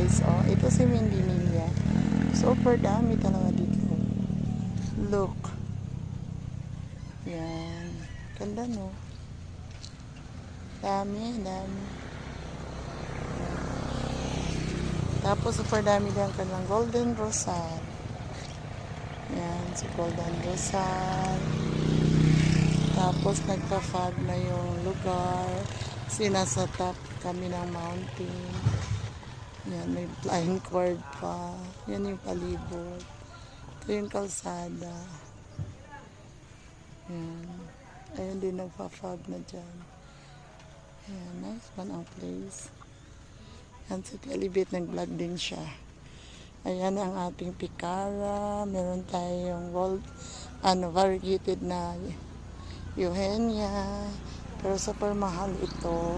guys. Oh, ito si Mindy Milla. Super dami talaga dito. Look. Yan. Ganda no. Dami, dami. Tapos super dami din kanilang Golden Rosal. Yan, si Golden Rosal. Tapos nagpa-fog na yung lugar. Sinasa top kami ng mountain. Yan, may flying cord pa. Yan yung palibot. Ito yung kalsada. Yan. Ayun din nagpa-fog na dyan. Yan, nice one ang place. Yan, si Telebit nag-vlog din siya. Ayan ang ating pikara. Meron tayong variegated na Eugenia. Pero super mahal ito.